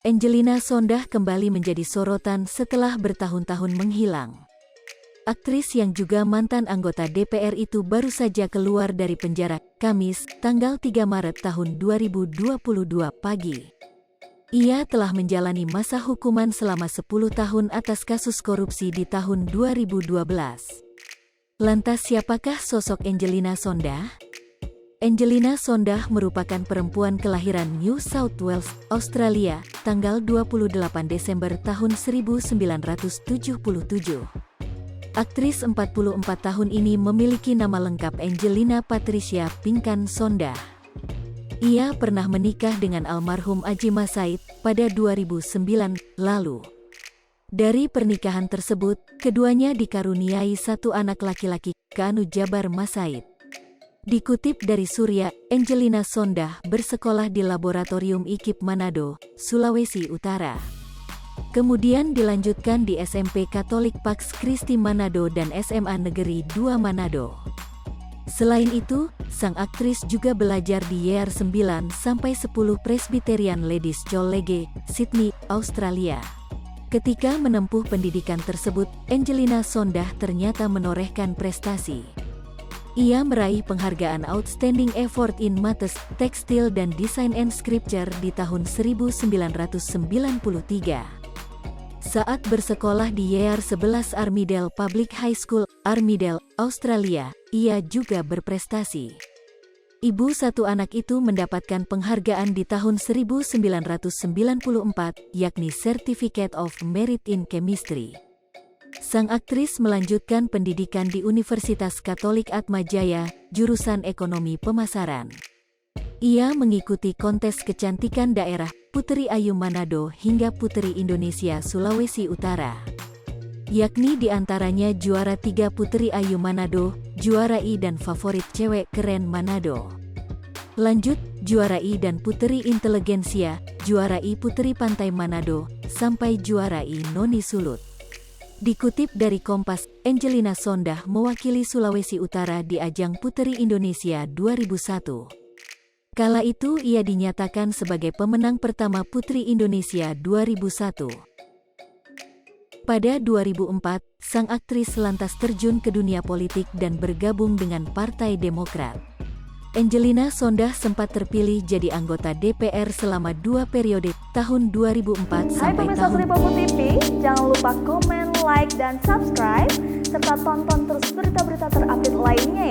Angelina Sondah kembali menjadi sorotan setelah bertahun-tahun menghilang. Aktris yang juga mantan anggota DPR itu baru saja keluar dari penjara, Kamis, tanggal 3 Maret tahun 2022 pagi. Ia telah menjalani masa hukuman selama 10 tahun atas kasus korupsi di tahun 2012. Lantas siapakah sosok Angelina Sondah? Angelina Sondah merupakan perempuan kelahiran New South Wales, Australia, tanggal 28 Desember tahun 1977. Aktris 44 tahun ini memiliki nama lengkap Angelina Patricia Pinkan Sondah. Ia pernah menikah dengan almarhum Adji Massaid pada 2009 lalu. Dari pernikahan tersebut, keduanya dikaruniai satu anak laki-laki, Kanu Jabar Massaid. Dikutip dari Surya, Angelina Sondah bersekolah di Laboratorium IKIP Manado, Sulawesi Utara. Kemudian dilanjutkan di SMP Katolik Pax Christi Manado dan SMA Negeri 2 Manado. Selain itu, sang aktris juga belajar di Year 9-10 Presbyterian Ladies College, Sydney, Australia. Ketika menempuh pendidikan tersebut, Angelina Sondah ternyata menorehkan prestasi. Ia meraih penghargaan Outstanding Effort in Maths, Tekstil dan Design and Scripture di tahun 1993. Saat bersekolah di Year 11 Armidale Public High School, Armidale, Australia, ia juga berprestasi. Ibu satu anak itu mendapatkan penghargaan di tahun 1994, yakni Certificate of Merit in Chemistry. Sang aktris melanjutkan pendidikan di Universitas Katolik Atma Jaya, jurusan Ekonomi Pemasaran. Ia mengikuti kontes kecantikan daerah, Puteri Ayu Manado hingga Puteri Indonesia Sulawesi Utara. Yakni diantaranya juara 3 Puteri Ayu Manado, juara I dan favorit cewek keren Manado. Lanjut, juara I dan Puteri Inteligensia, juara I Puteri Pantai Manado, sampai juara I Noni Sulut. Dikutip dari Kompas, Angelina Sondah mewakili Sulawesi Utara di ajang Puteri Indonesia 2001. Kala itu ia dinyatakan sebagai pemenang pertama Putri Indonesia 2001. Pada 2004, sang aktris lantas terjun ke dunia politik dan bergabung dengan Partai Demokrat. Angelina Sondah sempat terpilih jadi anggota DPR selama 2 periode, tahun 2004 sampai tahun... Hai pemirsa Sripopo TV, jangan lupa komen, like, dan subscribe, serta tonton terus berita-berita terupdate lainnya